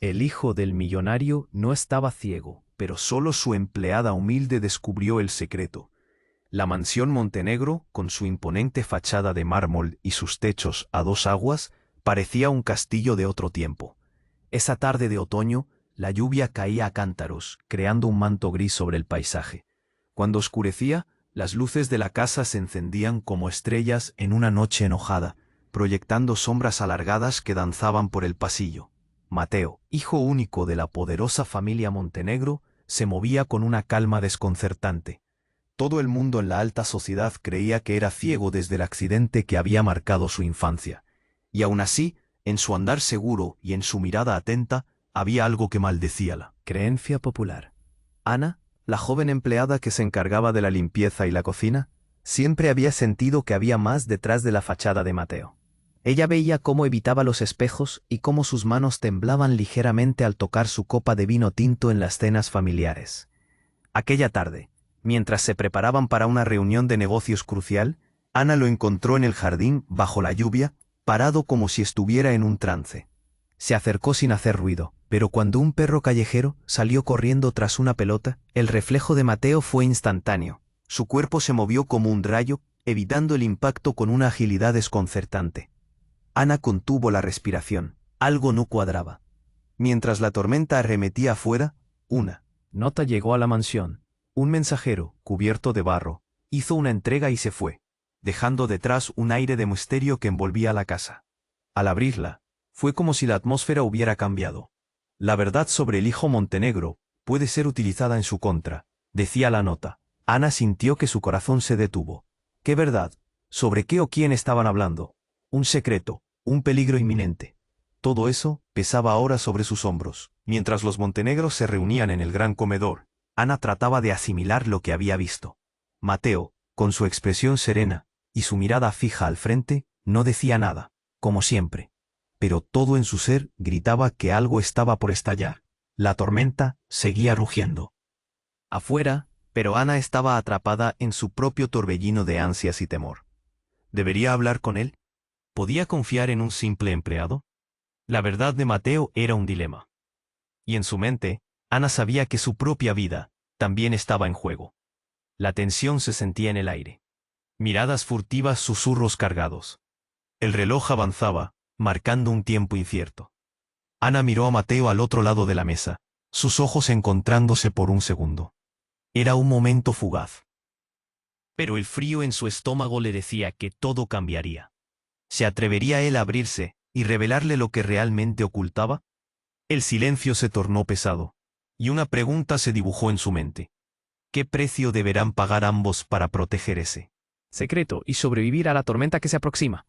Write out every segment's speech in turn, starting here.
El hijo del millonario no estaba ciego, pero solo su empleada humilde descubrió el secreto. La mansión Montenegro, con su imponente fachada de mármol y sus techos a dos aguas, parecía un castillo de otro tiempo. Esa tarde de otoño, la lluvia caía a cántaros, creando un manto gris sobre el paisaje. Cuando oscurecía, las luces de la casa se encendían como estrellas en una noche enojada, proyectando sombras alargadas que danzaban por el pasillo. Mateo, hijo único de la poderosa familia Montenegro, se movía con una calma desconcertante. Todo el mundo en la alta sociedad creía que era ciego desde el accidente que había marcado su infancia. Y aún así, en su andar seguro y en su mirada atenta, había algo que maldecía la creencia popular. Ana, la joven empleada que se encargaba de la limpieza y la cocina, siempre había sentido que había más detrás de la fachada de Mateo. Ella veía cómo evitaba los espejos y cómo sus manos temblaban ligeramente al tocar su copa de vino tinto en las cenas familiares. Aquella tarde, mientras se preparaban para una reunión de negocios crucial, Ana lo encontró en el jardín, bajo la lluvia, parado como si estuviera en un trance. Se acercó sin hacer ruido, pero cuando un perro callejero salió corriendo tras una pelota, el reflejo de Mateo fue instantáneo. Su cuerpo se movió como un rayo, evitando el impacto con una agilidad desconcertante. Ana contuvo la respiración. Algo no cuadraba. Mientras la tormenta arremetía afuera, una nota llegó a la mansión. Un mensajero, cubierto de barro, hizo una entrega y se fue, dejando detrás un aire de misterio que envolvía la casa. Al abrirla, fue como si la atmósfera hubiera cambiado. La verdad sobre el hijo Montenegro puede ser utilizada en su contra, decía la nota. Ana sintió que su corazón se detuvo. ¿Qué verdad? ¿Sobre qué o quién estaban hablando? Un secreto, un peligro inminente. Todo eso pesaba ahora sobre sus hombros. Mientras los Montenegros se reunían en el gran comedor, Ana trataba de asimilar lo que había visto. Mateo, con su expresión serena y su mirada fija al frente, no decía nada, como siempre. Pero todo en su ser gritaba que algo estaba por estallar. La tormenta seguía rugiendo afuera, pero Ana estaba atrapada en su propio torbellino de ansias y temor. ¿Debería hablar con él? ¿Podía confiar en un simple empleado? La verdad de Mateo era un dilema. Y en su mente, Ana sabía que su propia vida también estaba en juego. La tensión se sentía en el aire. Miradas furtivas, susurros cargados. El reloj avanzaba, marcando un tiempo incierto. Ana miró a Mateo al otro lado de la mesa, sus ojos encontrándose por un segundo. Era un momento fugaz. Pero el frío en su estómago le decía que todo cambiaría. ¿Se atrevería él a abrirse y revelarle lo que realmente ocultaba? El silencio se tornó pesado, y una pregunta se dibujó en su mente. ¿Qué precio deberán pagar ambos para proteger ese secreto y sobrevivir a la tormenta que se aproxima?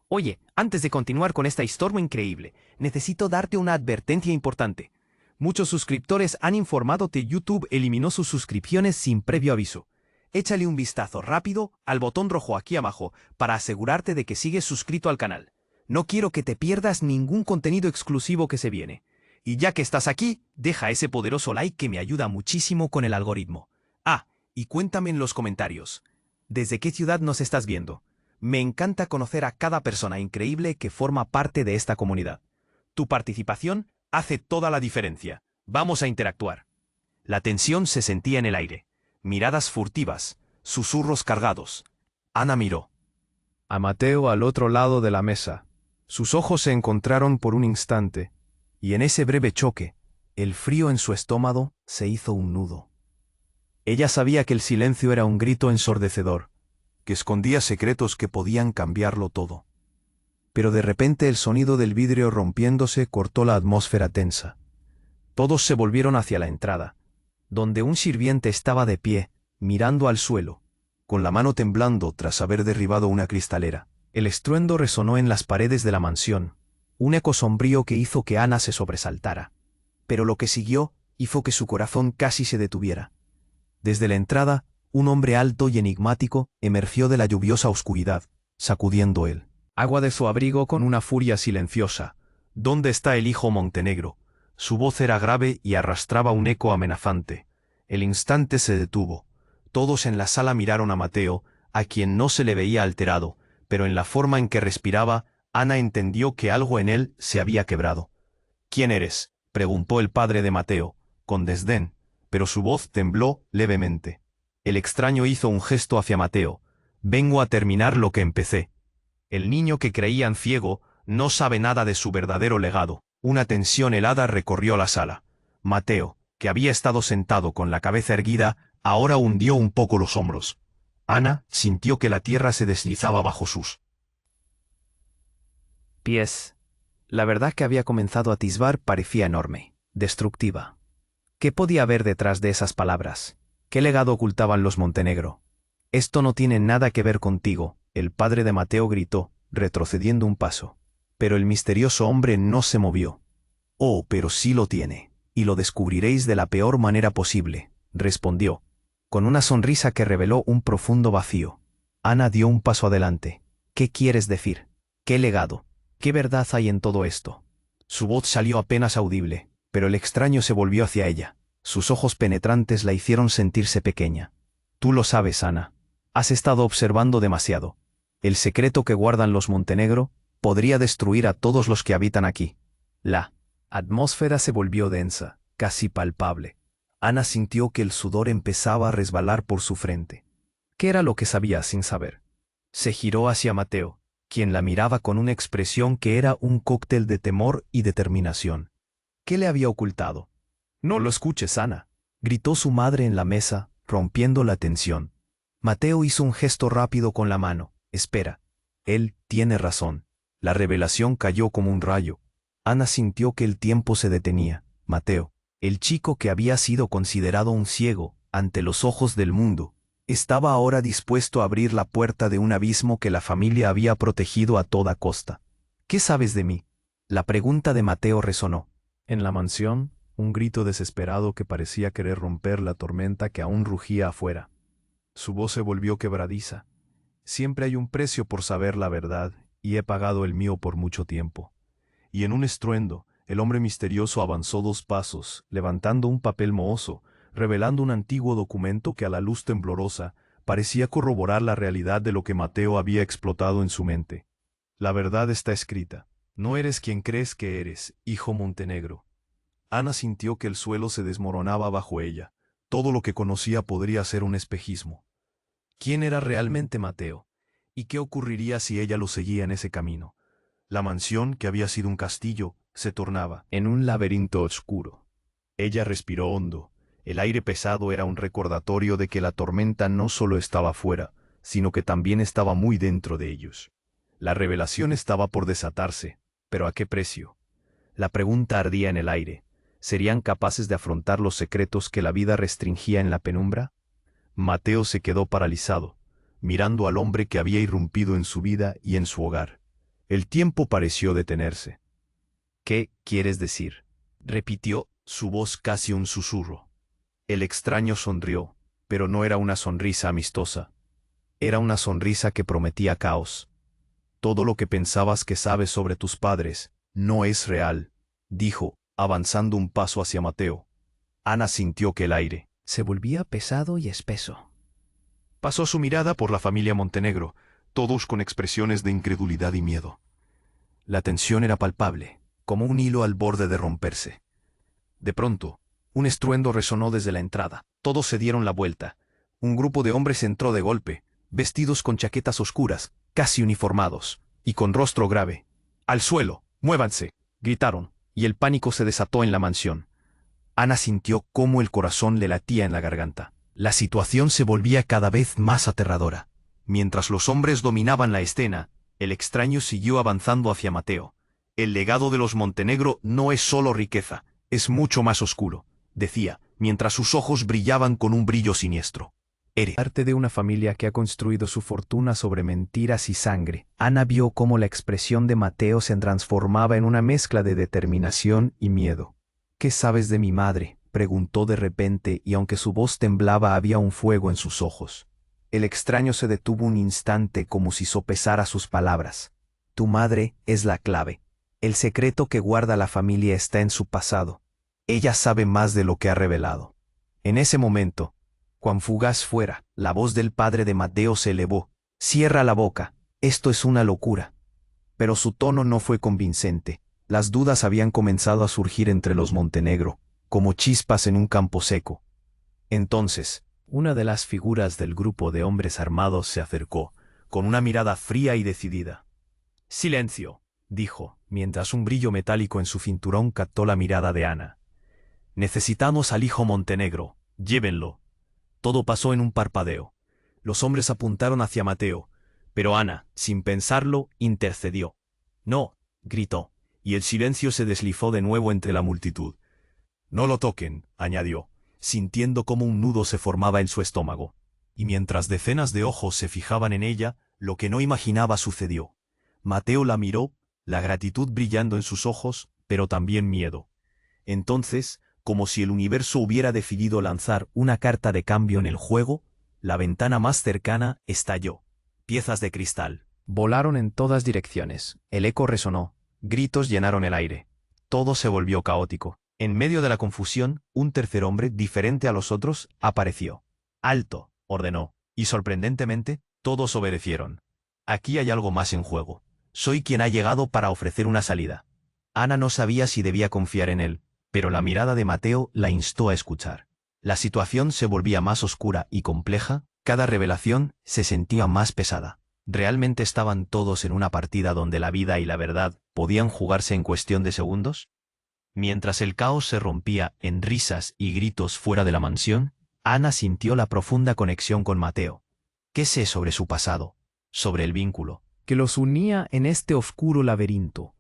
Oye, antes de continuar con esta historia increíble, necesito darte una advertencia importante. Muchos suscriptores han informado que YouTube eliminó sus suscripciones sin previo aviso. Échale un vistazo rápido al botón rojo aquí abajo para asegurarte de que sigues suscrito al canal. No quiero que te pierdas ningún contenido exclusivo que se viene. Y ya que estás aquí, deja ese poderoso like que me ayuda muchísimo con el algoritmo. Ah, y cuéntame en los comentarios, ¿desde qué ciudad nos estás viendo? Me encanta conocer a cada persona increíble que forma parte de esta comunidad. Tu participación hace toda la diferencia. Vamos a interactuar. La tensión se sentía en el aire. Miradas furtivas, susurros cargados. Ana miró a Mateo al otro lado de la mesa. Sus ojos se encontraron por un instante, y en ese breve choque, el frío en su estómago se hizo un nudo. Ella sabía que el silencio era un grito ensordecedor, que escondía secretos que podían cambiarlo todo. Pero de repente el sonido del vidrio rompiéndose cortó la atmósfera tensa. Todos se volvieron hacia la entrada, donde un sirviente estaba de pie, mirando al suelo, con la mano temblando tras haber derribado una cristalera. El estruendo resonó en las paredes de la mansión, un eco sombrío que hizo que Ana se sobresaltara. Pero lo que siguió hizo que su corazón casi se detuviera. Desde la entrada, un hombre alto y enigmático emergió de la lluviosa oscuridad, sacudiendo el agua de su abrigo con una furia silenciosa. ¿Dónde está el hijo Montenegro? Su voz era grave y arrastraba un eco amenazante. El instante se detuvo. Todos en la sala miraron a Mateo, a quien no se le veía alterado, pero en la forma en que respiraba, Ana entendió que algo en él se había quebrado. ¿Quién eres?, preguntó el padre de Mateo, con desdén, pero su voz tembló levemente. El extraño hizo un gesto hacia Mateo. Vengo a terminar lo que empecé. El niño que creían ciego no sabe nada de su verdadero legado. Una tensión helada recorrió la sala. Mateo, que había estado sentado con la cabeza erguida, ahora hundió un poco los hombros. Ana sintió que la tierra se deslizaba bajo sus pies. La verdad que había comenzado a atisbar parecía enorme, destructiva. ¿Qué podía haber detrás de esas palabras? ¿Qué legado ocultaban los Montenegro? Esto no tiene nada que ver contigo, el padre de Mateo gritó, retrocediendo un paso. Pero el misterioso hombre no se movió. Oh, pero sí lo tiene, y lo descubriréis de la peor manera posible, respondió, con una sonrisa que reveló un profundo vacío. Ana dio un paso adelante. ¿Qué quieres decir? ¿Qué legado? ¿Qué verdad hay en todo esto? Su voz salió apenas audible, pero el extraño se volvió hacia ella. Sus ojos penetrantes la hicieron sentirse pequeña. Tú lo sabes, Ana. Has estado observando demasiado. El secreto que guardan los Montenegro podría destruir a todos los que habitan aquí. La atmósfera se volvió densa, casi palpable. Ana sintió que el sudor empezaba a resbalar por su frente. ¿Qué era lo que sabía sin saber? Se giró hacia Mateo, quien la miraba con una expresión que era un cóctel de temor y determinación. ¿Qué le había ocultado? No lo escuches, Ana, gritó su madre en la mesa, rompiendo la tensión. Mateo hizo un gesto rápido con la mano. Espera. Él tiene razón. La revelación cayó como un rayo. Ana sintió que el tiempo se detenía. Mateo, el chico que había sido considerado un ciego ante los ojos del mundo, estaba ahora dispuesto a abrir la puerta de un abismo que la familia había protegido a toda costa. ¿Qué sabes de mí? La pregunta de Mateo resonó. En la mansión, un grito desesperado que parecía querer romper la tormenta que aún rugía afuera. Su voz se volvió quebradiza. Siempre hay un precio por saber la verdad, y he pagado el mío por mucho tiempo. Y en un estruendo, el hombre misterioso avanzó 2 pasos, levantando un papel mohoso, revelando un antiguo documento que a la luz temblorosa parecía corroborar la realidad de lo que Mateo había explotado en su mente. La verdad está escrita. No eres quien crees que eres, hijo Montenegro. Ana sintió que el suelo se desmoronaba bajo ella. Todo lo que conocía podría ser un espejismo. ¿Quién era realmente Mateo? ¿Y qué ocurriría si ella lo seguía en ese camino? La mansión, que había sido un castillo, se tornaba en un laberinto oscuro. Ella respiró hondo. El aire pesado era un recordatorio de que la tormenta no solo estaba fuera, sino que también estaba muy dentro de ellos. La revelación estaba por desatarse, pero ¿a qué precio? La pregunta ardía en el aire. ¿Serían capaces de afrontar los secretos que la vida restringía en la penumbra? Mateo se quedó paralizado, mirando al hombre que había irrumpido en su vida y en su hogar. El tiempo pareció detenerse. ¿Qué quieres decir? Repitió, su voz casi un susurro. El extraño sonrió, pero no era una sonrisa amistosa. Era una sonrisa que prometía caos. Todo lo que pensabas que sabes sobre tus padres no es real, dijo, avanzando un paso hacia Mateo. Ana sintió que el aire se volvía pesado y espeso. Pasó su mirada por la familia Montenegro, todos con expresiones de incredulidad y miedo. La tensión era palpable, como un hilo al borde de romperse. De pronto, un estruendo resonó desde la entrada. Todos se dieron la vuelta. Un grupo de hombres entró de golpe, vestidos con chaquetas oscuras, casi uniformados, y con rostro grave. ¡Al suelo! ¡Muévanse!, gritaron, y el pánico se desató en la mansión. Ana sintió cómo el corazón le latía en la garganta. La situación se volvía cada vez más aterradora. Mientras los hombres dominaban la escena, el extraño siguió avanzando hacia Mateo. El legado de los Montenegro no es solo riqueza, es mucho más oscuro, decía, mientras sus ojos brillaban con un brillo siniestro. Eres parte de una familia que ha construido su fortuna sobre mentiras y sangre. Ana vio cómo la expresión de Mateo se transformaba en una mezcla de determinación y miedo. ¿Qué sabes de mi madre?, preguntó de repente, y aunque su voz temblaba había un fuego en sus ojos. El extraño se detuvo un instante como si sopesara sus palabras. Tu madre es la clave. El secreto que guarda la familia está en su pasado. Ella sabe más de lo que ha revelado. En ese momento, cuán fugaz fuera, la voz del padre de Mateo se elevó. Cierra la boca, esto es una locura. Pero su tono no fue convincente. Las dudas habían comenzado a surgir entre los Montenegro, como chispas en un campo seco. Entonces, una de las figuras del grupo de hombres armados se acercó, con una mirada fría y decidida. «Silencio», dijo, mientras un brillo metálico en su cinturón captó la mirada de Ana. «Necesitamos al hijo Montenegro. Llévenlo». Todo pasó en un parpadeo. Los hombres apuntaron hacia Mateo, pero Ana, sin pensarlo, intercedió. «No», gritó, y el silencio se deslizó de nuevo entre la multitud. «No lo toquen», añadió, sintiendo cómo un nudo se formaba en su estómago. Y mientras decenas de ojos se fijaban en ella, lo que no imaginaba sucedió. Mateo la miró, la gratitud brillando en sus ojos, pero también miedo. Entonces, como si el universo hubiera decidido lanzar una carta de cambio en el juego, la ventana más cercana estalló. Piezas de cristal volaron en todas direcciones. El eco resonó. Gritos llenaron el aire. Todo se volvió caótico. En medio de la confusión, un tercer hombre, diferente a los otros, apareció. «Alto», ordenó, y sorprendentemente, todos obedecieron. «Aquí hay algo más en juego. Soy quien ha llegado para ofrecer una salida». Ana no sabía si debía confiar en él, pero la mirada de Mateo la instó a escuchar. La situación se volvía más oscura y compleja, cada revelación se sentía más pesada. ¿Realmente estaban todos en una partida donde la vida y la verdad podían jugarse en cuestión de segundos? Mientras el caos se rompía en risas y gritos fuera de la mansión, Ana sintió la profunda conexión con Mateo. ¿Qué sé sobre su pasado? Sobre el vínculo que los unía en este oscuro laberinto.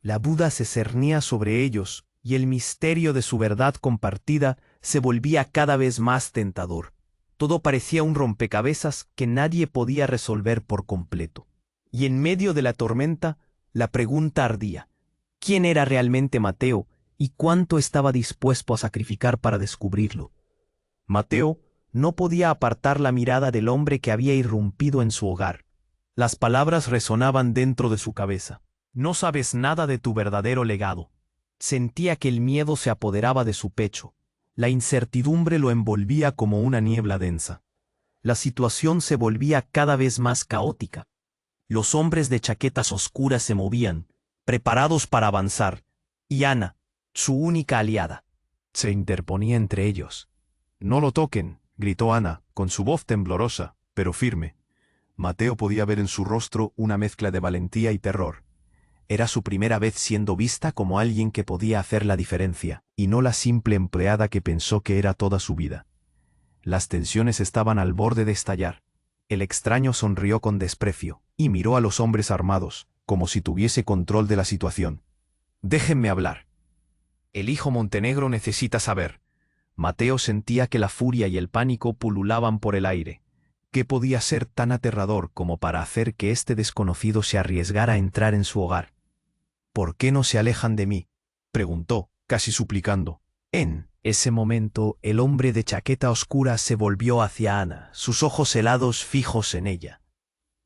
La duda se cernía sobre ellos, y el misterio de su verdad compartida se volvía cada vez más tentador. Todo parecía un rompecabezas que nadie podía resolver por completo. Y en medio de la tormenta, la pregunta ardía. ¿Quién era realmente Mateo y cuánto estaba dispuesto a sacrificar para descubrirlo? Mateo no podía apartar la mirada del hombre que había irrumpido en su hogar. Las palabras resonaban dentro de su cabeza. «No sabes nada de tu verdadero legado». Sentía que el miedo se apoderaba de su pecho. La incertidumbre lo envolvía como una niebla densa. La situación se volvía cada vez más caótica. Los hombres de chaquetas oscuras se movían, preparados para avanzar, y Ana, su única aliada, se interponía entre ellos. «No lo toquen», gritó Ana, con su voz temblorosa, pero firme. Mateo podía ver en su rostro una mezcla de valentía y terror. Era su primera vez siendo vista como alguien que podía hacer la diferencia, y no la simple empleada que pensó que era toda su vida. Las tensiones estaban al borde de estallar. El extraño sonrió con desprecio, y miró a los hombres armados, como si tuviese control de la situación. «Déjenme hablar. El hijo Montenegro necesita saber». Mateo sentía que la furia y el pánico pululaban por el aire. ¿Qué podía ser tan aterrador como para hacer que este desconocido se arriesgara a entrar en su hogar? «¿Por qué no se alejan de mí?», preguntó, casi suplicando. En ese momento, el hombre de chaqueta oscura se volvió hacia Ana, sus ojos helados fijos en ella.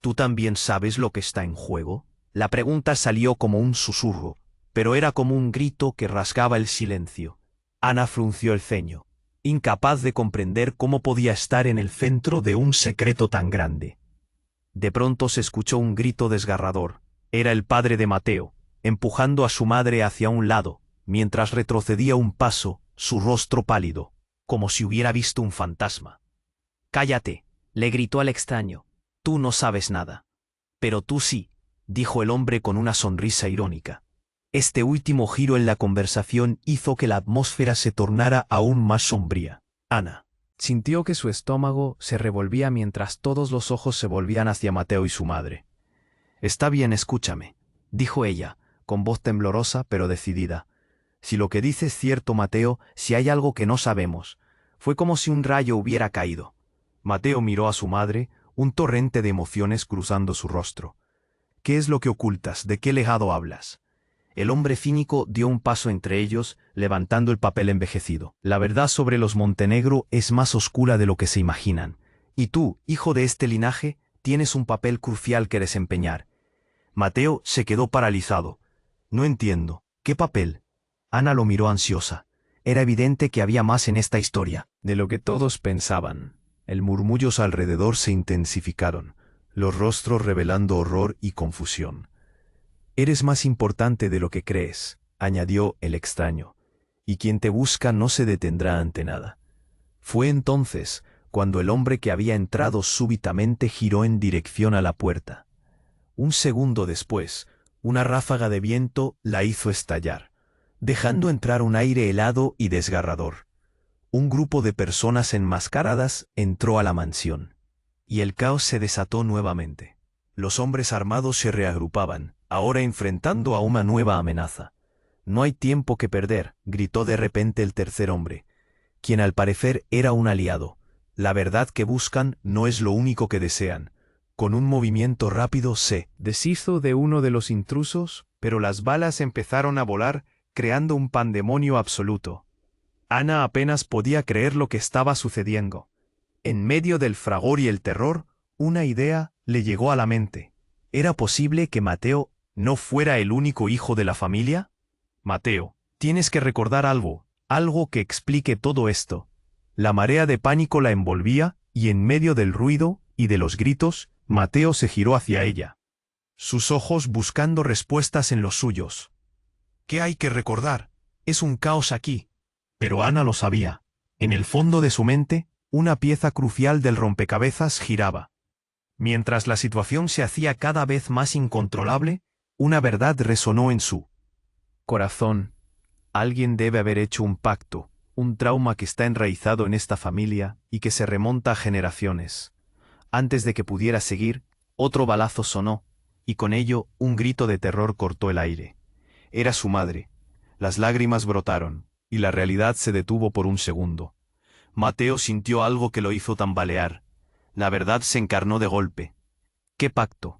«¿Tú también sabes lo que está en juego?». La pregunta salió como un susurro, pero era como un grito que rasgaba el silencio. Ana frunció el ceño, incapaz de comprender cómo podía estar en el centro de un secreto tan grande. De pronto se escuchó un grito desgarrador. Era el padre de Mateo, empujando a su madre hacia un lado, mientras retrocedía un paso, su rostro pálido, como si hubiera visto un fantasma. «Cállate», le gritó al extraño. «Tú no sabes nada». «Pero tú sí», dijo el hombre con una sonrisa irónica. Este último giro en la conversación hizo que la atmósfera se tornara aún más sombría. Ana sintió que su estómago se revolvía mientras todos los ojos se volvían hacia Mateo y su madre. «Está bien, escúchame», dijo ella, con voz temblorosa pero decidida. «Si lo que dices es cierto, Mateo, si hay algo que no sabemos». Fue como si un rayo hubiera caído. Mateo miró a su madre, un torrente de emociones cruzando su rostro. «¿Qué es lo que ocultas? ¿De qué legado hablas?». El hombre cínico dio un paso entre ellos, levantando el papel envejecido. «La verdad sobre los Montenegro es más oscura de lo que se imaginan. Y tú, hijo de este linaje, tienes un papel crucial que desempeñar». Mateo se quedó paralizado. «No entiendo. ¿Qué papel?». Ana lo miró ansiosa. Era evidente que había más en esta historia de lo que todos pensaban. El murmullos alrededor se intensificaron, los rostros revelando horror y confusión. Eres más importante de lo que crees, añadió el extraño, y quien te busca no se detendrá ante nada. Fue entonces cuando el hombre que había entrado súbitamente giró en dirección a la puerta. Un segundo después, una ráfaga de viento la hizo estallar, dejando entrar un aire helado y desgarrador. Un grupo de personas enmascaradas entró a la mansión, y el caos se desató nuevamente. Los hombres armados se reagrupaban, ahora enfrentando a una nueva amenaza. «No hay tiempo que perder», gritó de repente el tercer hombre, quien al parecer era un aliado. «La verdad que buscan no es lo único que desean». Con un movimiento rápido se deshizo de uno de los intrusos, pero las balas empezaron a volar, creando un pandemonio absoluto. Ana apenas podía creer lo que estaba sucediendo. En medio del fragor y el terror, una idea le llegó a la mente. ¿Era posible que Mateo no fuera el único hijo de la familia? «Mateo, tienes que recordar algo, algo que explique todo esto». La marea de pánico la envolvía, y en medio del ruido y de los gritos, Mateo se giró hacia ella, sus ojos buscando respuestas en los suyos. «¿Qué hay que recordar? Es un caos aquí». Pero Ana lo sabía. En el fondo de su mente, una pieza crucial del rompecabezas giraba. Mientras la situación se hacía cada vez más incontrolable, una verdad resonó en su corazón. Alguien debe haber hecho un pacto, un trauma que está enraizado en esta familia y que se remonta a generaciones. Antes de que pudiera seguir, otro balazo sonó, y con ello un grito de terror cortó el aire. Era su madre. Las lágrimas brotaron, y la realidad se detuvo por un segundo. Mateo sintió algo que lo hizo tambalear. La verdad se encarnó de golpe. ¿Qué pacto?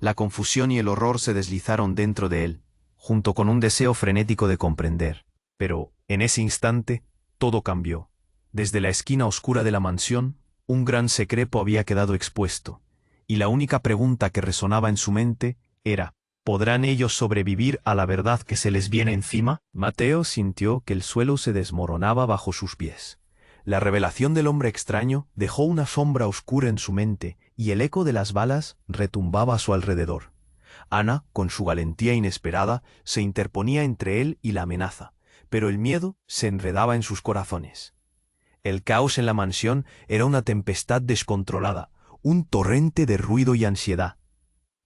La confusión y el horror se deslizaron dentro de él, junto con un deseo frenético de comprender. Pero, en ese instante, todo cambió. Desde la esquina oscura de la mansión, un gran secreto había quedado expuesto, y la única pregunta que resonaba en su mente era: ¿podrán ellos sobrevivir a la verdad que se les viene encima? Mateo sintió que el suelo se desmoronaba bajo sus pies. La revelación del hombre extraño dejó una sombra oscura en su mente, y el eco de las balas retumbaba a su alrededor. Ana, con su valentía inesperada, se interponía entre él y la amenaza, pero el miedo se enredaba en sus corazones. El caos en la mansión era una tempestad descontrolada, un torrente de ruido y ansiedad.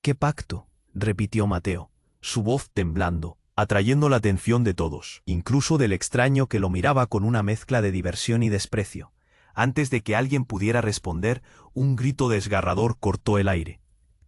«¿Qué pacto?», repitió Mateo, su voz temblando, atrayendo la atención de todos, incluso del extraño que lo miraba con una mezcla de diversión y desprecio. Antes de que alguien pudiera responder, un grito desgarrador cortó el aire.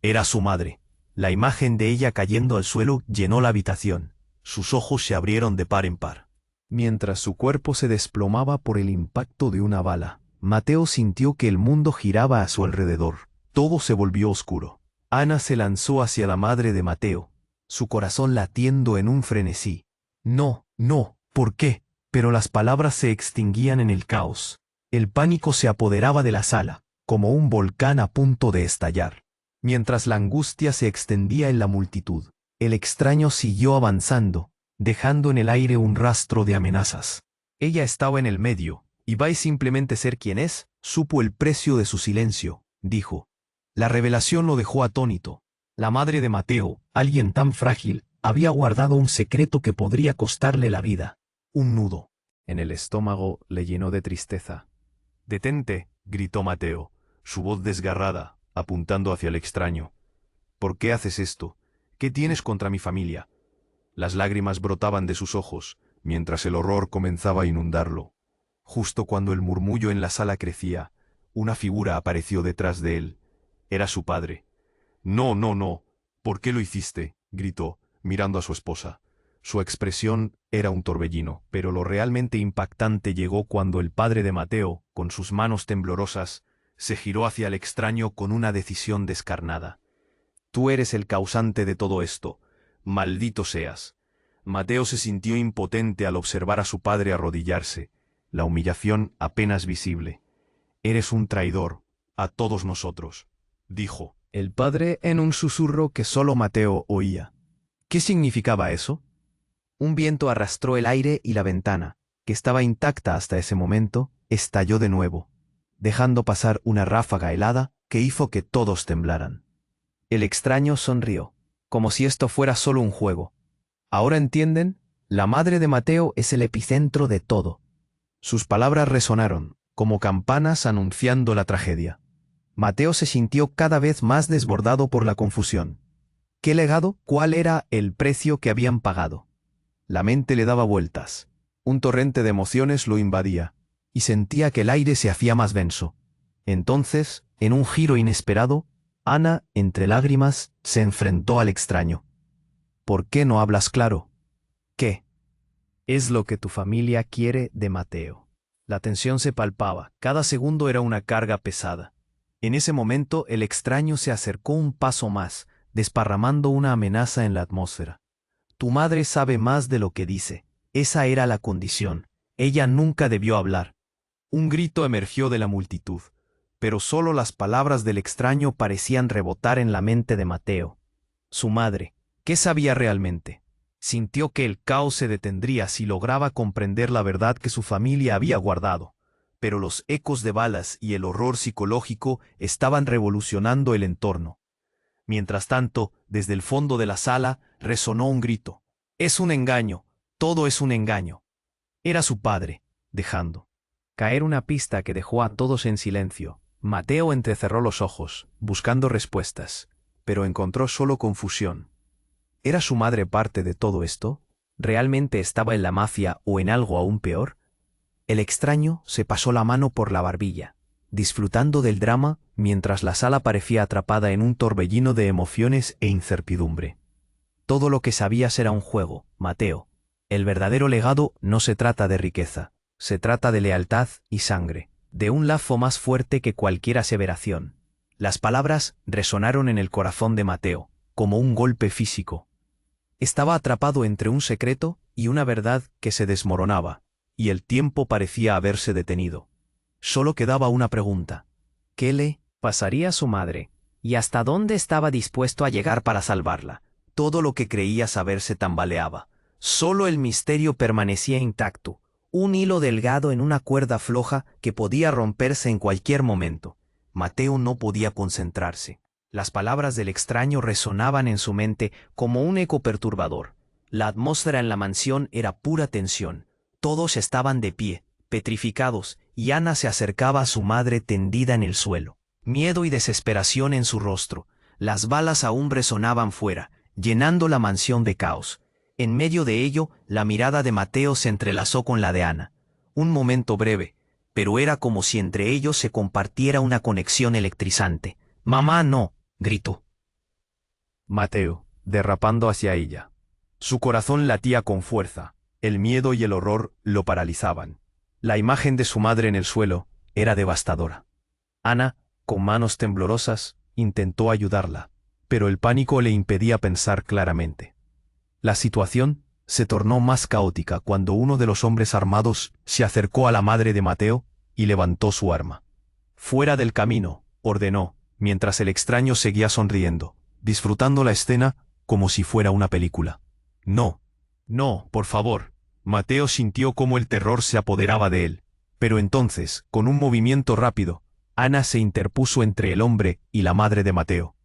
Era su madre. La imagen de ella cayendo al suelo llenó la habitación. Sus ojos se abrieron de par en par. Mientras su cuerpo se desplomaba por el impacto de una bala, Mateo sintió que el mundo giraba a su alrededor. Todo se volvió oscuro. Ana se lanzó hacia la madre de Mateo, su corazón latiendo en un frenesí. «No, no, ¿por qué?». Pero las palabras se extinguían en el caos. El pánico se apoderaba de la sala, como un volcán a punto de estallar. Mientras la angustia se extendía en la multitud, el extraño siguió avanzando, dejando en el aire un rastro de amenazas. Ella estaba en el medio, y vais simplemente ser quien es, supo el precio de su silencio, dijo. La revelación lo dejó atónito. La madre de Mateo, alguien tan frágil, había guardado un secreto que podría costarle la vida. Un nudo en el estómago le llenó de tristeza. «Detente», gritó Mateo, su voz desgarrada, apuntando hacia el extraño. «¿Por qué haces esto? ¿Qué tienes contra mi familia?». Las lágrimas brotaban de sus ojos, mientras el horror comenzaba a inundarlo. Justo cuando el murmullo en la sala crecía, una figura apareció detrás de él. Era su padre. «No, no, no. ¿Por qué lo hiciste?», gritó, mirando a su esposa. Su expresión era un torbellino, pero lo realmente impactante llegó cuando el padre de Mateo, con sus manos temblorosas, se giró hacia el extraño con una decisión descarnada. «Tú eres el causante de todo esto. Maldito seas». Mateo se sintió impotente al observar a su padre arrodillarse, la humillación apenas visible. «Eres un traidor, a todos nosotros», dijo el padre en un susurro que solo Mateo oía. ¿Qué significaba eso? Un viento arrastró el aire y la ventana, que estaba intacta hasta ese momento, estalló de nuevo, dejando pasar una ráfaga helada que hizo que todos temblaran. El extraño sonrió, como si esto fuera solo un juego. ¿Ahora entienden? La madre de Mateo es el epicentro de todo. Sus palabras resonaron, como campanas anunciando la tragedia. Mateo se sintió cada vez más desbordado por la confusión. ¿Qué legado? ¿Cuál era el precio que habían pagado? La mente le daba vueltas. Un torrente de emociones lo invadía, y sentía que el aire se hacía más denso. Entonces, en un giro inesperado, Ana, entre lágrimas, se enfrentó al extraño. ¿Por qué no hablas claro? ¿Qué es lo que tu familia quiere de Mateo? La tensión se palpaba, cada segundo era una carga pesada. En ese momento el extraño se acercó un paso más, desparramando una amenaza en la atmósfera. Tu madre sabe más de lo que dice. Esa era la condición. Ella nunca debió hablar. Un grito emergió de la multitud, pero solo las palabras del extraño parecían rebotar en la mente de Mateo. Su madre, ¿qué sabía realmente? Sintió que el caos se detendría si lograba comprender la verdad que su familia había guardado, pero los ecos de balas y el horror psicológico estaban revolucionando el entorno. Mientras tanto, desde el fondo de la sala resonó un grito. Es un engaño, todo es un engaño. Era su padre, dejando caer una pista que dejó a todos en silencio. Mateo entrecerró los ojos, buscando respuestas, pero encontró solo confusión. ¿Era su madre parte de todo esto? ¿Realmente estaba en la mafia o en algo aún peor? El extraño se pasó la mano por la barbilla, disfrutando del drama mientras la sala parecía atrapada en un torbellino de emociones e incertidumbre. Todo lo que sabías era un juego, Mateo. El verdadero legado no se trata de riqueza, se trata de lealtad y sangre, de un lazo más fuerte que cualquier aseveración. Las palabras resonaron en el corazón de Mateo, como un golpe físico. Estaba atrapado entre un secreto y una verdad que se desmoronaba, y el tiempo parecía haberse detenido. Solo quedaba una pregunta. ¿Qué le pasaría a su madre? ¿Y hasta dónde estaba dispuesto a llegar para salvarla? Todo lo que creía saber se tambaleaba. Solo el misterio permanecía intacto, un hilo delgado en una cuerda floja que podía romperse en cualquier momento. Mateo no podía concentrarse. Las palabras del extraño resonaban en su mente como un eco perturbador. La atmósfera en la mansión era pura tensión. Todos estaban de pie, petrificados, y Ana se acercaba a su madre tendida en el suelo. Miedo y desesperación en su rostro. Las balas aún resonaban fuera, llenando la mansión de caos. En medio de ello, la mirada de Mateo se entrelazó con la de Ana. Un momento breve, pero era como si entre ellos se compartiera una conexión electrizante. «Mamá, no», gritó Mateo, derrapando hacia ella. Su corazón latía con fuerza, el miedo y el horror lo paralizaban. La imagen de su madre en el suelo era devastadora. Ana, con manos temblorosas, intentó ayudarla, pero el pánico le impedía pensar claramente. La situación se tornó más caótica cuando uno de los hombres armados se acercó a la madre de Mateo y levantó su arma. «Fuera del camino», ordenó, mientras el extraño seguía sonriendo, disfrutando la escena como si fuera una película. «No, no, por favor». Mateo sintió cómo el terror se apoderaba de él, pero entonces, con un movimiento rápido, Ana se interpuso entre el hombre y la madre de Mateo.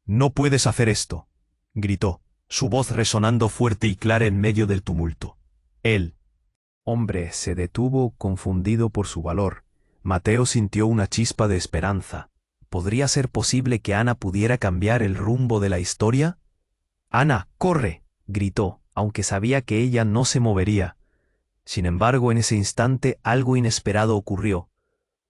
«No puedes hacer esto», gritó, su voz resonando fuerte y clara en medio del tumulto. El hombre se detuvo confundido por su valor. Mateo sintió una chispa de esperanza. ¿Podría ser posible que Ana pudiera cambiar el rumbo de la historia? «Ana, corre», gritó, aunque sabía que ella no se movería. Sin embargo, en ese instante algo inesperado ocurrió.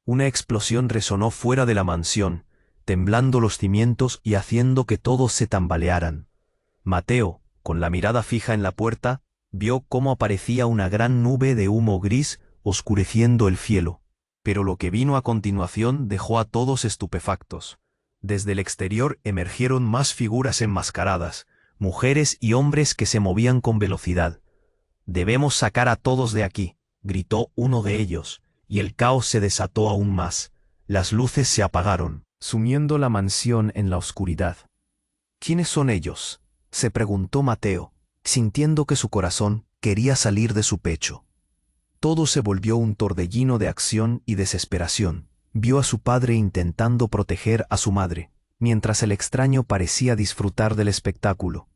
Una explosión resonó fuera de la mansión, temblando los cimientos y haciendo que todos se tambalearan. Mateo, con la mirada fija en la puerta, vio cómo aparecía una gran nube de humo gris oscureciendo el cielo. Pero lo que vino a continuación dejó a todos estupefactos. Desde el exterior emergieron más figuras enmascaradas, mujeres y hombres que se movían con velocidad. «Debemos sacar a todos de aquí», gritó uno de ellos, y el caos se desató aún más. Las luces se apagaron, sumiendo la mansión en la oscuridad. «¿Quiénes son ellos?», se preguntó Mateo, sintiendo que su corazón quería salir de su pecho. Todo se volvió un torbellino de acción y desesperación. Vio a su padre intentando proteger a su madre, mientras el extraño parecía disfrutar del espectáculo.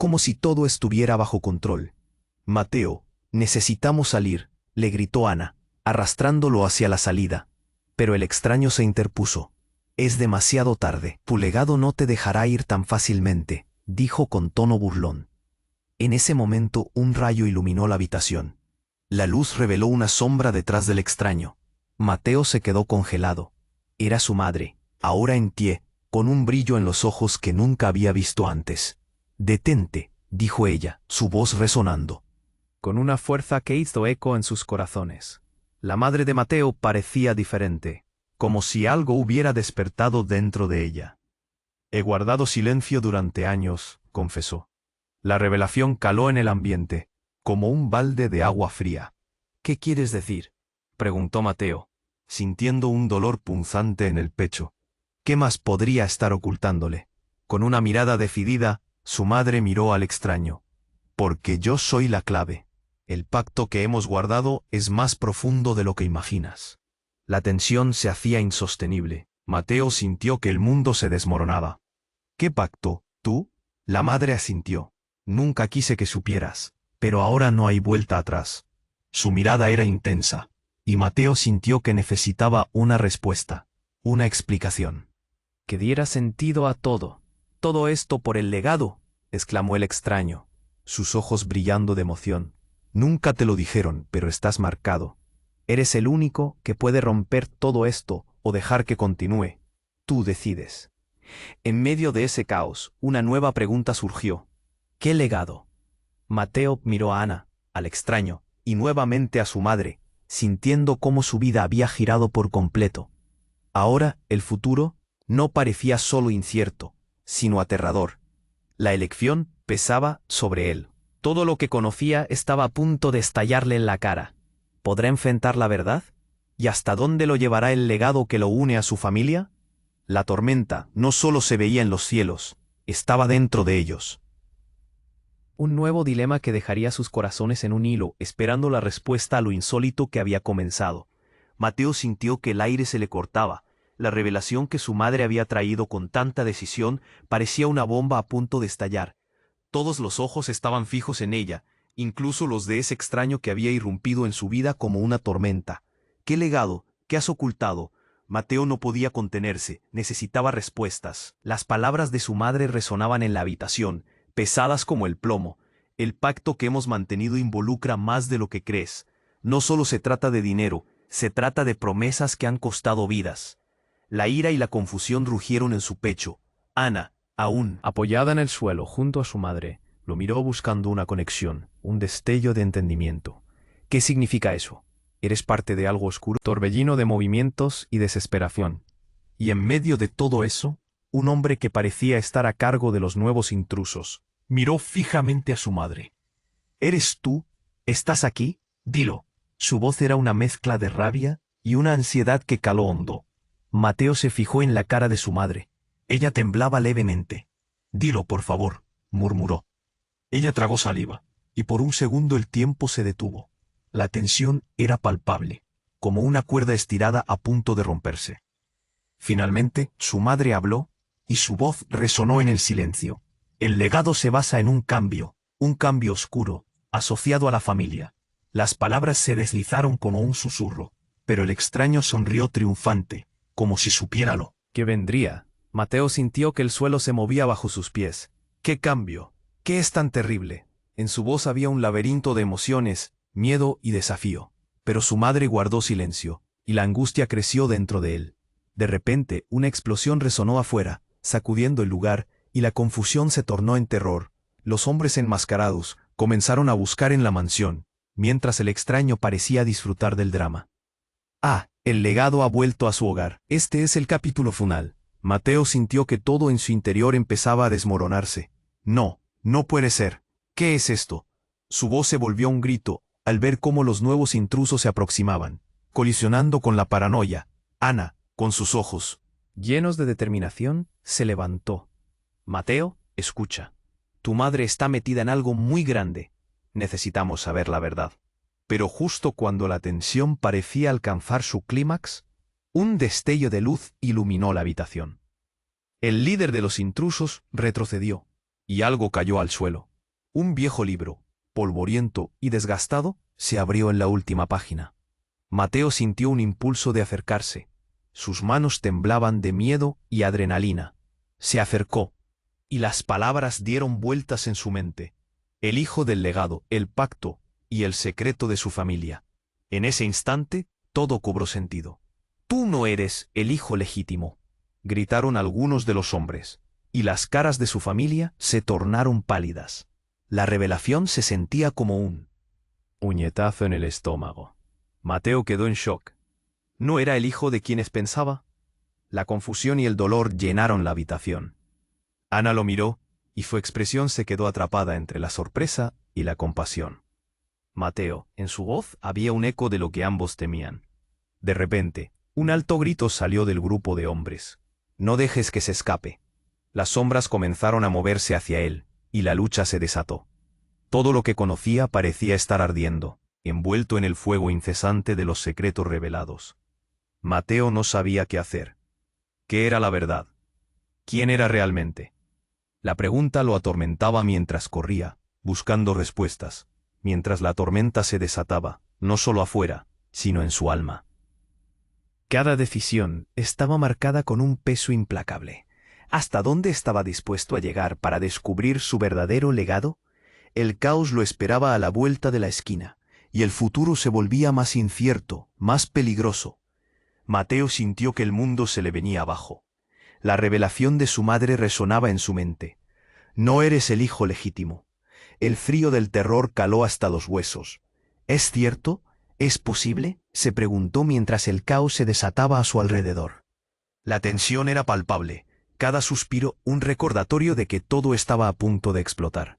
como si todo estuviera bajo control. Mateo, necesitamos salir, le gritó Ana, arrastrándolo hacia la salida. Pero el extraño se interpuso. Es demasiado tarde. Tu legado no te dejará ir tan fácilmente, dijo con tono burlón. En ese momento un rayo iluminó la habitación. La luz reveló una sombra detrás del extraño. Mateo se quedó congelado. Era su madre, ahora en pie, con un brillo en los ojos que nunca había visto antes. «Detente», dijo ella, su voz resonando, con una fuerza que hizo eco en sus corazones. La madre de Mateo parecía diferente, como si algo hubiera despertado dentro de ella. «He guardado silencio durante años», confesó. La revelación caló en el ambiente, como un balde de agua fría. «¿Qué quieres decir?», preguntó Mateo, sintiendo un dolor punzante en el pecho. ¿Qué más podría estar ocultándole? Con una mirada decidida, su madre miró al extraño. «Porque yo soy la clave. El pacto que hemos guardado es más profundo de lo que imaginas». La tensión se hacía insostenible. Mateo sintió que el mundo se desmoronaba. «¿Qué pacto? ¿Tú?». La madre asintió. «Nunca quise que supieras, pero ahora no hay vuelta atrás». Su mirada era intensa, y Mateo sintió que necesitaba una respuesta, una explicación. «Que diera sentido a todo. Todo esto por el legado», exclamó el extraño, sus ojos brillando de emoción. «Nunca te lo dijeron, pero estás marcado. Eres el único que puede romper todo esto o dejar que continúe. Tú decides». En medio de ese caos, una nueva pregunta surgió. ¿Qué legado? Mateo miró a Ana, al extraño, y nuevamente a su madre, sintiendo cómo su vida había girado por completo. Ahora, el futuro no parecía solo incierto, sino aterrador. La elección pesaba sobre él. Todo lo que conocía estaba a punto de estallarle en la cara. ¿Podrá enfrentar la verdad? ¿Y hasta dónde lo llevará el legado que lo une a su familia? La tormenta no solo se veía en los cielos, estaba dentro de ellos. Un nuevo dilema que dejaría sus corazones en un hilo, esperando la respuesta a lo insólito que había comenzado. Mateo sintió que el aire se le cortaba. La revelación que su madre había traído con tanta decisión parecía una bomba a punto de estallar. Todos los ojos estaban fijos en ella, incluso los de ese extraño que había irrumpido en su vida como una tormenta. ¿Qué legado? ¿Qué has ocultado? Mateo no podía contenerse, necesitaba respuestas. Las palabras de su madre resonaban en la habitación, pesadas como el plomo. El pacto que hemos mantenido involucra más de lo que crees. No solo se trata de dinero, se trata de promesas que han costado vidas. La ira y la confusión rugieron en su pecho. Ana, aún apoyada en el suelo junto a su madre, lo miró buscando una conexión, un destello de entendimiento. ¿Qué significa eso? Eres parte de algo oscuro, torbellino de movimientos y desesperación. Y en medio de todo eso, un hombre que parecía estar a cargo de los nuevos intrusos, miró fijamente a su madre. «¿Eres tú? ¿Estás aquí? Dilo». Su voz era una mezcla de rabia y una ansiedad que caló hondo. Mateo se fijó en la cara de su madre. Ella temblaba levemente. «Dilo, por favor», murmuró. Ella tragó saliva, y por un segundo el tiempo se detuvo. La tensión era palpable, como una cuerda estirada a punto de romperse. Finalmente, su madre habló, y su voz resonó en el silencio. «El legado se basa en un cambio oscuro, asociado a la familia». Las palabras se deslizaron como un susurro, pero el extraño sonrió triunfante, como si supiera lo que vendría. Mateo sintió que el suelo se movía bajo sus pies. «¿Qué cambio? ¿Qué es tan terrible?». En su voz había un laberinto de emociones, miedo y desafío. Pero su madre guardó silencio, y la angustia creció dentro de él. De repente, una explosión resonó afuera, sacudiendo el lugar, y la confusión se tornó en terror. Los hombres enmascarados comenzaron a buscar en la mansión, mientras el extraño parecía disfrutar del drama. El legado ha vuelto a su hogar. Este es el capítulo final. Mateo sintió que todo en su interior empezaba a desmoronarse. «No, no puede ser. ¿Qué es esto?». Su voz se volvió un grito, al ver cómo los nuevos intrusos se aproximaban, colisionando con la paranoia. Ana, con sus ojos llenos de determinación, se levantó. «Mateo, escucha. Tu madre está metida en algo muy grande. Necesitamos saber la verdad». Pero justo cuando la tensión parecía alcanzar su clímax, un destello de luz iluminó la habitación. El líder de los intrusos retrocedió, y algo cayó al suelo. Un viejo libro, polvoriento y desgastado, se abrió en la última página. Mateo sintió un impulso de acercarse. Sus manos temblaban de miedo y adrenalina. Se acercó, y las palabras dieron vueltas en su mente. El hijo del legado, el pacto y el secreto de su familia. En ese instante, todo cobró sentido. «Tú no eres el hijo legítimo», gritaron algunos de los hombres, y las caras de su familia se tornaron pálidas. La revelación se sentía como un puñetazo en el estómago. Mateo quedó en shock. ¿No era el hijo de quienes pensaba? La confusión y el dolor llenaron la habitación. Ana lo miró, y su expresión se quedó atrapada entre la sorpresa y la compasión. Mateo, en su voz había un eco de lo que ambos temían. De repente, un alto grito salió del grupo de hombres. «No dejes que se escape». Las sombras comenzaron a moverse hacia él, y la lucha se desató. Todo lo que conocía parecía estar ardiendo, envuelto en el fuego incesante de los secretos revelados. Mateo no sabía qué hacer. ¿Qué era la verdad? ¿Quién era realmente? La pregunta lo atormentaba mientras corría, buscando respuestas, mientras la tormenta se desataba, no solo afuera, sino en su alma. Cada decisión estaba marcada con un peso implacable. ¿Hasta dónde estaba dispuesto a llegar para descubrir su verdadero legado? El caos lo esperaba a la vuelta de la esquina, y el futuro se volvía más incierto, más peligroso. Mateo sintió que el mundo se le venía abajo. La revelación de su madre resonaba en su mente. «No eres el hijo legítimo». El frío del terror caló hasta los huesos. «¿Es cierto? ¿Es posible?», se preguntó mientras el caos se desataba a su alrededor. La tensión era palpable, cada suspiro un recordatorio de que todo estaba a punto de explotar.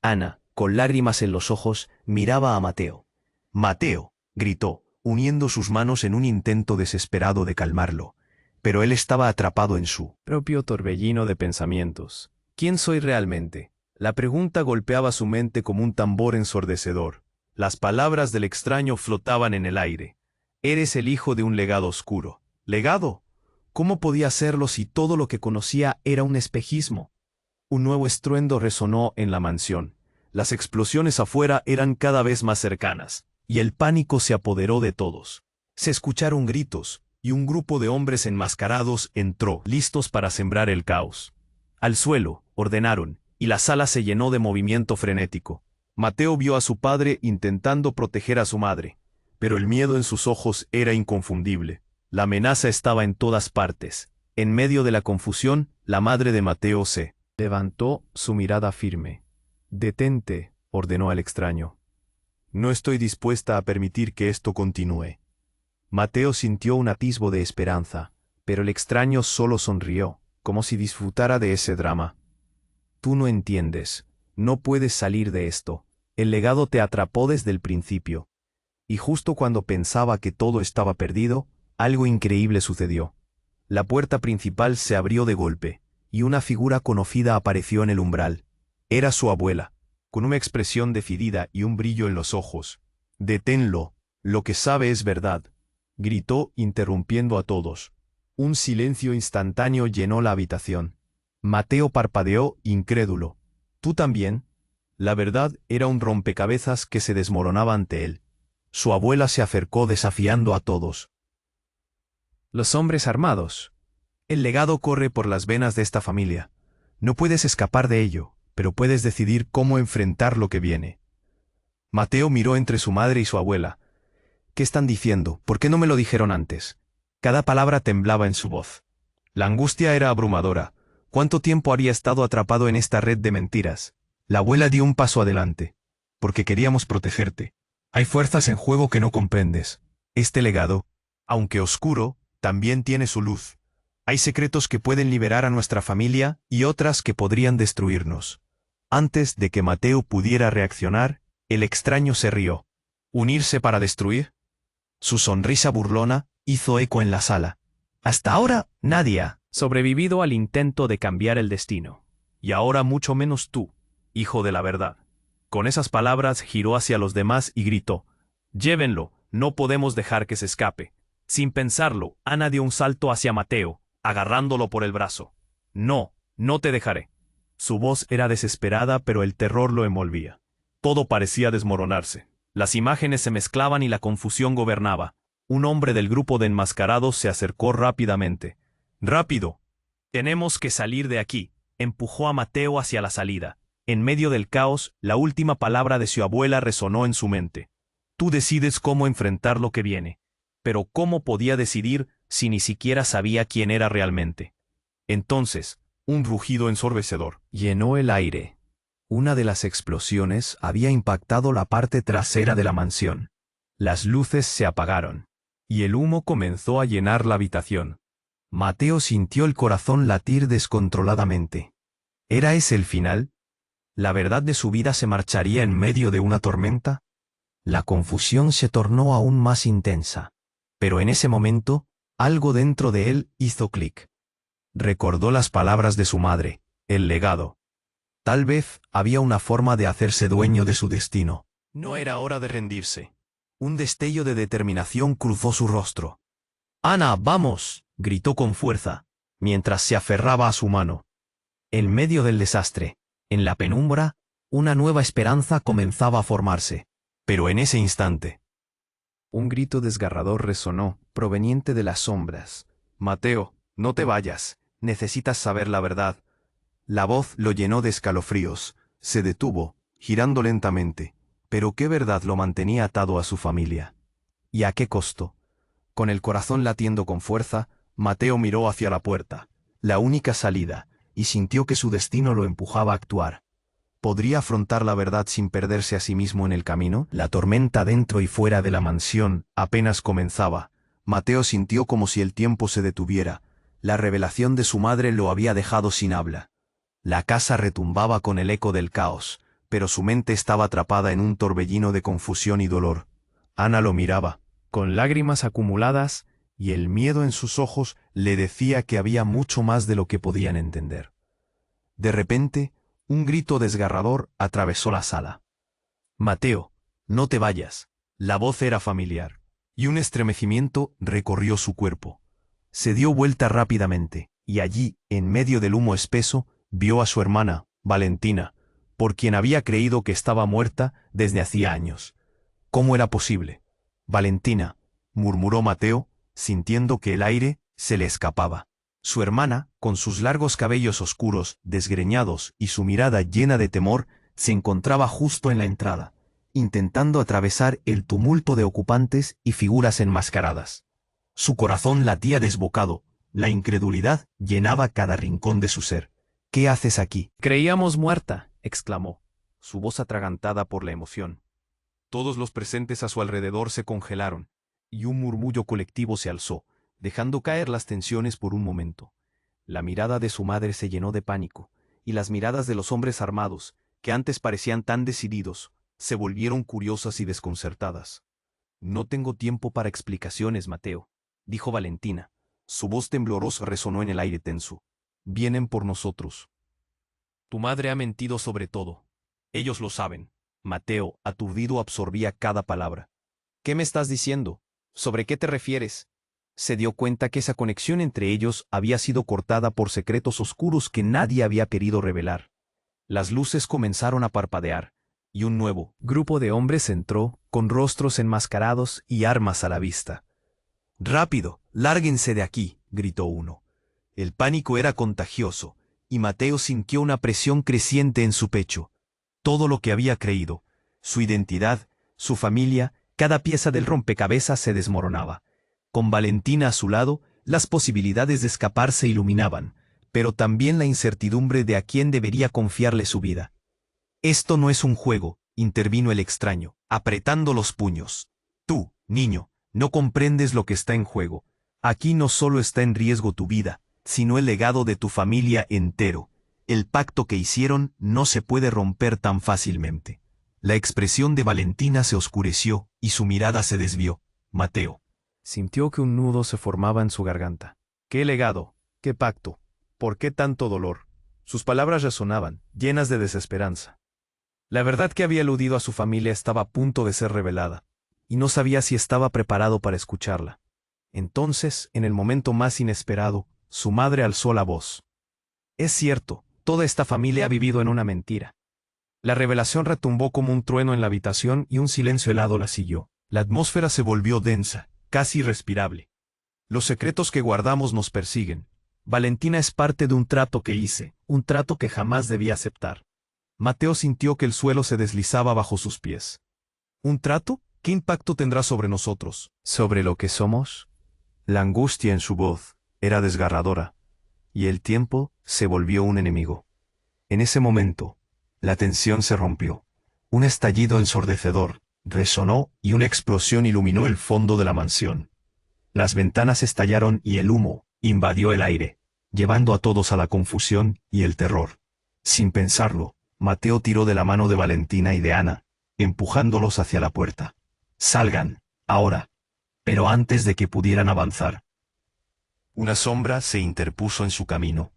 Ana, con lágrimas en los ojos, miraba a Mateo. «Mateo», gritó, uniendo sus manos en un intento desesperado de calmarlo. Pero él estaba atrapado en su propio torbellino de pensamientos. ¿Quién soy realmente? La pregunta golpeaba su mente como un tambor ensordecedor. Las palabras del extraño flotaban en el aire. «Eres el hijo de un legado oscuro». ¿Legado? ¿Cómo podía serlo si todo lo que conocía era un espejismo? Un nuevo estruendo resonó en la mansión. Las explosiones afuera eran cada vez más cercanas, y el pánico se apoderó de todos. Se escucharon gritos, y un grupo de hombres enmascarados entró, listos para sembrar el caos. «Al suelo», ordenaron, y la sala se llenó de movimiento frenético. Mateo vio a su padre intentando proteger a su madre, pero el miedo en sus ojos era inconfundible. La amenaza estaba en todas partes. En medio de la confusión, la madre de Mateo se levantó, su mirada firme. «Detente», ordenó al extraño. «No estoy dispuesta a permitir que esto continúe». Mateo sintió un atisbo de esperanza, pero el extraño solo sonrió, como si disfrutara de ese drama. «Tú no entiendes. No puedes salir de esto. El legado te atrapó desde el principio». Y justo cuando pensaba que todo estaba perdido, algo increíble sucedió. La puerta principal se abrió de golpe, y una figura conocida apareció en el umbral. Era su abuela, con una expresión decidida y un brillo en los ojos. «Deténlo. Lo que sabe es verdad», gritó, interrumpiendo a todos. Un silencio instantáneo llenó la habitación. Mateo parpadeó, incrédulo. «¿Tú también?» La verdad era un rompecabezas que se desmoronaba ante él. Su abuela se acercó desafiando a todos. «Los hombres armados. El legado corre por las venas de esta familia. No puedes escapar de ello, pero puedes decidir cómo enfrentar lo que viene». Mateo miró entre su madre y su abuela. «¿Qué están diciendo? ¿Por qué no me lo dijeron antes?». Cada palabra temblaba en su voz. La angustia era abrumadora. ¿Cuánto tiempo había estado atrapado en esta red de mentiras? La abuela dio un paso adelante. «Porque queríamos protegerte. Hay fuerzas en juego que no comprendes. Este legado, aunque oscuro, también tiene su luz. Hay secretos que pueden liberar a nuestra familia y otras que podrían destruirnos». Antes de que Mateo pudiera reaccionar, el extraño se rió. «¿Unirse para destruir?». Su sonrisa burlona hizo eco en la sala. «Hasta ahora, nadie ha sobrevivido al intento de cambiar el destino. Y ahora mucho menos tú, hijo de la verdad». Con esas palabras giró hacia los demás y gritó: «Llévenlo, no podemos dejar que se escape». Sin pensarlo, Ana dio un salto hacia Mateo, agarrándolo por el brazo. «No, no te dejaré». Su voz era desesperada, pero el terror lo envolvía. Todo parecía desmoronarse. Las imágenes se mezclaban y la confusión gobernaba. Un hombre del grupo de enmascarados se acercó rápidamente. ¡Rápido! Tenemos que salir de aquí. Empujó a Mateo hacia la salida. En medio del caos, la última palabra de su abuela resonó en su mente. Tú decides cómo enfrentar lo que viene. Pero ¿cómo podía decidir si ni siquiera sabía quién era realmente? Entonces, un rugido ensordecedor llenó el aire. Una de las explosiones había impactado la parte trasera de la mansión. Las luces se apagaron, y el humo comenzó a llenar la habitación. Mateo sintió el corazón latir descontroladamente. ¿Era ese el final? ¿La verdad de su vida se marcharía en medio de una tormenta? La confusión se tornó aún más intensa. Pero en ese momento, algo dentro de él hizo clic. Recordó las palabras de su madre, el legado. Tal vez había una forma de hacerse dueño de su destino. No era hora de rendirse. Un destello de determinación cruzó su rostro. «Ana, vamos», gritó con fuerza, mientras se aferraba a su mano. En medio del desastre, en la penumbra, una nueva esperanza comenzaba a formarse. Pero en ese instante, un grito desgarrador resonó, proveniente de las sombras. «Mateo, no te vayas. Necesitas saber la verdad». La voz lo llenó de escalofríos. Se detuvo, girando lentamente. Pero ¿qué verdad lo mantenía atado a su familia? ¿Y a qué costo? Con el corazón latiendo con fuerza, Mateo miró hacia la puerta, la única salida, y sintió que su destino lo empujaba a actuar. ¿Podría afrontar la verdad sin perderse a sí mismo en el camino? La tormenta dentro y fuera de la mansión apenas comenzaba. Mateo sintió como si el tiempo se detuviera. La revelación de su madre lo había dejado sin habla. La casa retumbaba con el eco del caos, pero su mente estaba atrapada en un torbellino de confusión y dolor. Ana lo miraba, con lágrimas acumuladas, y el miedo en sus ojos le decía que había mucho más de lo que podían entender. De repente, un grito desgarrador atravesó la sala. «Mateo, no te vayas». La voz era familiar, y un estremecimiento recorrió su cuerpo. Se dio vuelta rápidamente, y allí, en medio del humo espeso, vio a su hermana, Valentina, por quien había creído que estaba muerta desde hacía años. ¿Cómo era posible? «Valentina», murmuró Mateo, sintiendo que el aire se le escapaba. Su hermana, con sus largos cabellos oscuros, desgreñados y su mirada llena de temor, se encontraba justo en la entrada, intentando atravesar el tumulto de ocupantes y figuras enmascaradas. Su corazón latía desbocado, la incredulidad llenaba cada rincón de su ser. «¿Qué haces aquí?» «Creíamos muerta», exclamó, su voz atragantada por la emoción. Todos los presentes a su alrededor se congelaron, y un murmullo colectivo se alzó, dejando caer las tensiones por un momento. La mirada de su madre se llenó de pánico, y las miradas de los hombres armados, que antes parecían tan decididos, se volvieron curiosas y desconcertadas. «No tengo tiempo para explicaciones, Mateo», dijo Valentina. Su voz temblorosa resonó en el aire tenso. «Vienen por nosotros. Tu madre ha mentido sobre todo. Ellos lo saben». Mateo, aturdido, absorbía cada palabra. «¿Qué me estás diciendo? ¿Sobre qué te refieres?» Se dio cuenta que esa conexión entre ellos había sido cortada por secretos oscuros que nadie había querido revelar. Las luces comenzaron a parpadear, y un nuevo grupo de hombres entró, con rostros enmascarados y armas a la vista. «Rápido, lárguense de aquí», gritó uno. El pánico era contagioso, y Mateo sintió una presión creciente en su pecho. Todo lo que había creído, su identidad, su familia, cada pieza del rompecabezas se desmoronaba. Con Valentina a su lado, las posibilidades de escapar se iluminaban, pero también la incertidumbre de a quién debería confiarle su vida. «Esto no es un juego», intervino el extraño, apretando los puños. «Tú, niño, no comprendes lo que está en juego. Aquí no solo está en riesgo tu vida, sino el legado de tu familia entero. El pacto que hicieron no se puede romper tan fácilmente». La expresión de Valentina se oscureció y su mirada se desvió. «Mateo». Sintió que un nudo se formaba en su garganta. «¿Qué legado? ¿Qué pacto? ¿Por qué tanto dolor?» Sus palabras resonaban, llenas de desesperanza. La verdad que había eludido a su familia estaba a punto de ser revelada, y no sabía si estaba preparado para escucharla. Entonces, en el momento más inesperado, su madre alzó la voz. «Es cierto, Toda esta familia ha vivido en una mentira. La revelación retumbó como un trueno en la habitación y un silencio helado la siguió. La atmósfera se volvió densa, casi irrespirable. Los secretos que guardamos nos persiguen. Valentina es parte de un trato que hice, un trato que jamás debí aceptar. Mateo sintió que el suelo se deslizaba bajo sus pies. ¿Un trato? ¿Qué impacto tendrá sobre nosotros? ¿Sobre lo que somos? La angustia en su voz era desgarradora, y el tiempo se volvió un enemigo. En ese momento, la tensión se rompió. Un estallido ensordecedor resonó y una explosión iluminó el fondo de la mansión. Las ventanas estallaron y el humo invadió el aire, llevando a todos a la confusión y el terror. Sin pensarlo, Mateo tiró de la mano de Valentina y de Ana, empujándolos hacia la puerta. «Salgan, ahora». Pero antes de que pudieran avanzar, una sombra se interpuso en su camino.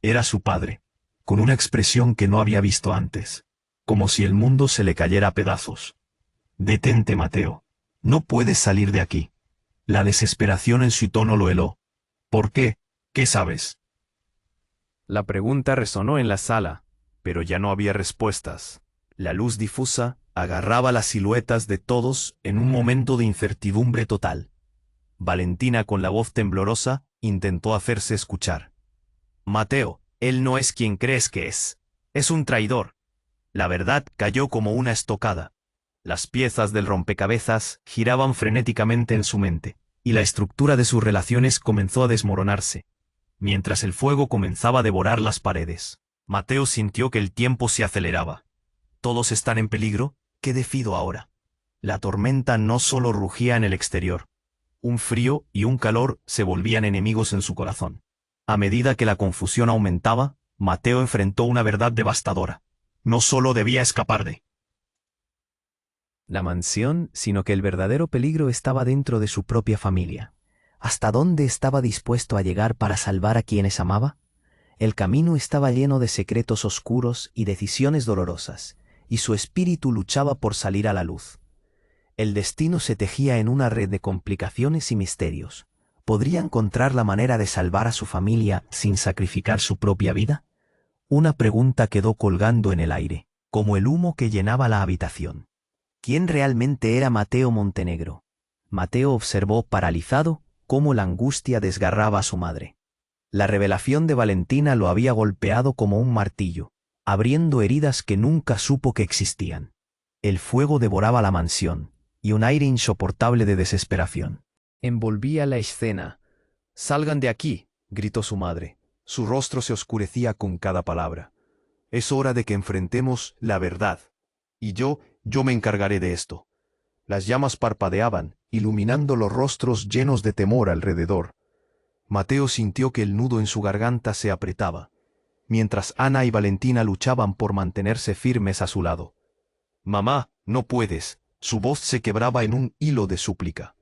Era su padre, con una expresión que no había visto antes, como si el mundo se le cayera a pedazos. «Detente, Mateo. No puedes salir de aquí». La desesperación en su tono lo heló. «¿Por qué? ¿Qué sabes?». La pregunta resonó en la sala, pero ya no había respuestas. La luz difusa agarraba las siluetas de todos en un momento de incertidumbre total. Valentina, con la voz temblorosa, intentó hacerse escuchar. «Mateo, él no es quien crees que es. Es un traidor». La verdad cayó como una estocada. Las piezas del rompecabezas giraban frenéticamente en su mente, y la estructura de sus relaciones comenzó a desmoronarse, mientras el fuego comenzaba a devorar las paredes. Mateo sintió que el tiempo se aceleraba. «¿Todos están en peligro? ¿Qué decido ahora?». La tormenta no solo rugía en el exterior. Un frío y un calor se volvían enemigos en su corazón. A medida que la confusión aumentaba, Mateo enfrentó una verdad devastadora. No solo debía escapar de la mansión, sino que el verdadero peligro estaba dentro de su propia familia. ¿Hasta dónde estaba dispuesto a llegar para salvar a quienes amaba? El camino estaba lleno de secretos oscuros y decisiones dolorosas, y su espíritu luchaba por salir a la luz. El destino se tejía en una red de complicaciones y misterios. ¿Podría encontrar la manera de salvar a su familia sin sacrificar su propia vida? Una pregunta quedó colgando en el aire, como el humo que llenaba la habitación. ¿Quién realmente era Mateo Montenegro? Mateo observó paralizado cómo la angustia desgarraba a su madre. La revelación de Valentina lo había golpeado como un martillo, abriendo heridas que nunca supo que existían. El fuego devoraba la mansión, y un aire insoportable de desesperación envolvía la escena. «Salgan de aquí», gritó su madre. Su rostro se oscurecía con cada palabra. «Es hora de que enfrentemos la verdad. Y yo me encargaré de esto». Las llamas parpadeaban, iluminando los rostros llenos de temor alrededor. Mateo sintió que el nudo en su garganta se apretaba, mientras Ana y Valentina luchaban por mantenerse firmes a su lado. «Mamá, no puedes». Su voz se quebraba en un hilo de súplica.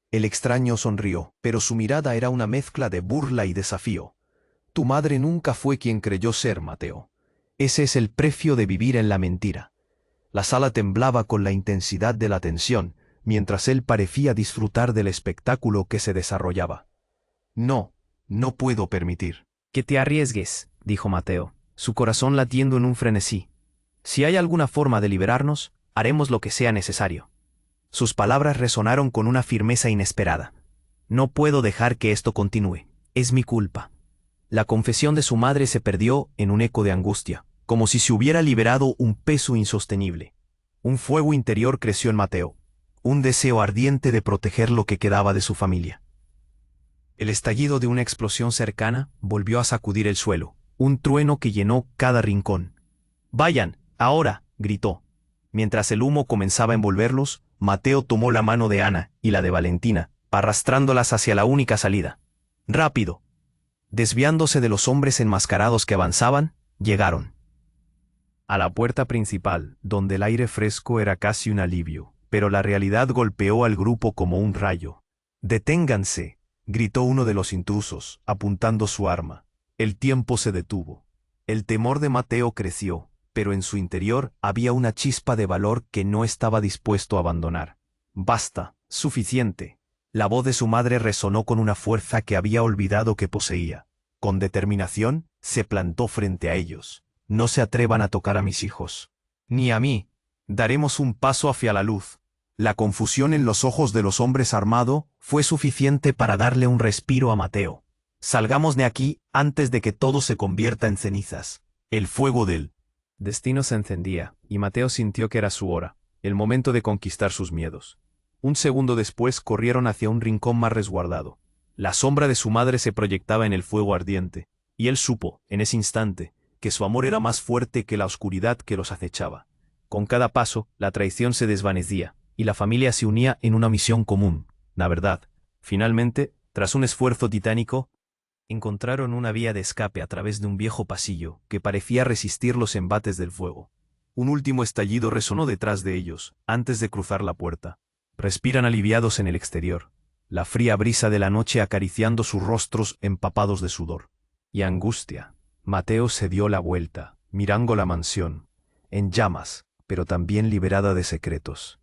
El extraño sonrió, pero su mirada era una mezcla de burla y desafío. «Tu madre nunca fue quien creyó ser, Mateo. Ese es el precio de vivir en la mentira». La sala temblaba con la intensidad de la tensión, mientras él parecía disfrutar del espectáculo que se desarrollaba. «No, no puedo permitir que te arriesgues», dijo Mateo, su corazón latiendo en un frenesí. «Si hay alguna forma de liberarnos, haremos lo que sea necesario». Sus palabras resonaron con una firmeza inesperada. «No puedo dejar que esto continúe. Es mi culpa». La confesión de su madre se perdió en un eco de angustia, como si se hubiera liberado un peso insostenible. Un fuego interior creció en Mateo, un deseo ardiente de proteger lo que quedaba de su familia. El estallido de una explosión cercana volvió a sacudir el suelo, un trueno que llenó cada rincón. «Vayan, ahora», gritó. Mientras el humo comenzaba a envolverlos, Mateo tomó la mano de Ana y la de Valentina, arrastrándolas hacia la única salida. «Rápido». Desviándose de los hombres enmascarados que avanzaban, llegaron a la puerta principal, donde el aire fresco era casi un alivio, pero la realidad golpeó al grupo como un rayo. «Deténganse», gritó uno de los intrusos, apuntando su arma. El tiempo se detuvo. El temor de Mateo creció, pero en su interior había una chispa de valor que no estaba dispuesto a abandonar. «Basta, suficiente». La voz de su madre resonó con una fuerza que había olvidado que poseía. Con determinación, se plantó frente a ellos. No se atrevan a tocar a mis hijos. Ni a mí. Daremos un paso hacia la luz. La confusión en los ojos de los hombres armados fue suficiente para darle un respiro a Mateo. Salgamos de aquí antes de que todo se convierta en cenizas. El fuego del destino se encendía, y Mateo sintió que era su hora, el momento de conquistar sus miedos. Un segundo después corrieron hacia un rincón más resguardado. La sombra de su madre se proyectaba en el fuego ardiente, y él supo, en ese instante, que su amor era más fuerte que la oscuridad que los acechaba. Con cada paso, la traición se desvanecía, y la familia se unía en una misión común, la verdad. Finalmente, tras un esfuerzo titánico, encontraron una vía de escape a través de un viejo pasillo que parecía resistir los embates del fuego. Un último estallido resonó detrás de ellos, antes de cruzar la puerta. Respiran aliviados en el exterior, la fría brisa de la noche acariciando sus rostros empapados de sudor y angustia. Mateo se dio la vuelta, mirando la mansión, en llamas, pero también liberada de secretos.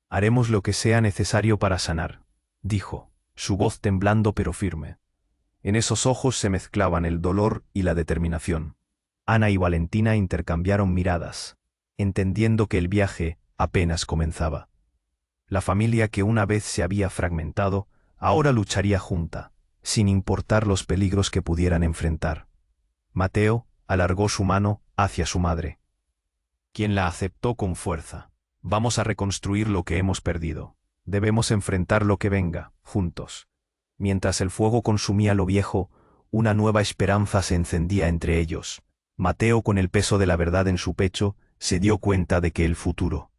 Haremos lo que sea necesario para sanar, dijo, su voz temblando pero firme. En esos ojos se mezclaban el dolor y la determinación. Ana y Valentina intercambiaron miradas, entendiendo que el viaje apenas comenzaba. La familia que una vez se había fragmentado, ahora lucharía junta, sin importar los peligros que pudieran enfrentar. Mateo alargó su mano hacia su madre, quien la aceptó con fuerza. Vamos a reconstruir lo que hemos perdido. Debemos enfrentar lo que venga, juntos. Mientras el fuego consumía lo viejo, una nueva esperanza se encendía entre ellos. Mateo, con el peso de la verdad en su pecho, se dio cuenta de que el futuro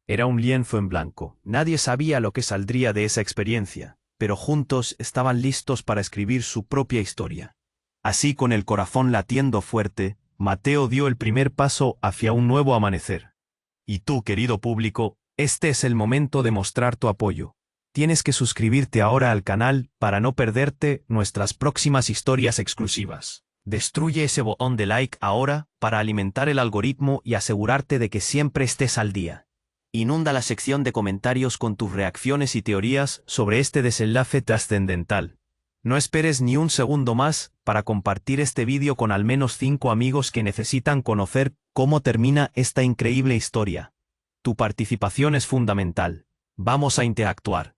era un lienzo en blanco. Nadie sabía lo que saldría de esa experiencia, pero juntos estaban listos para escribir su propia historia. Así, con el corazón latiendo fuerte, Mateo dio el primer paso hacia un nuevo amanecer. Y tú, querido público, este es el momento de mostrar tu apoyo. Tienes que suscribirte ahora al canal para no perderte nuestras próximas historias exclusivas. Destruye ese botón de like ahora para alimentar el algoritmo y asegurarte de que siempre estés al día. Inunda la sección de comentarios con tus reacciones y teorías sobre este desenlace trascendental. No esperes ni un segundo más para compartir este vídeo con al menos 5 amigos que necesitan conocer cómo termina esta increíble historia. Tu participación es fundamental. Vamos a interactuar.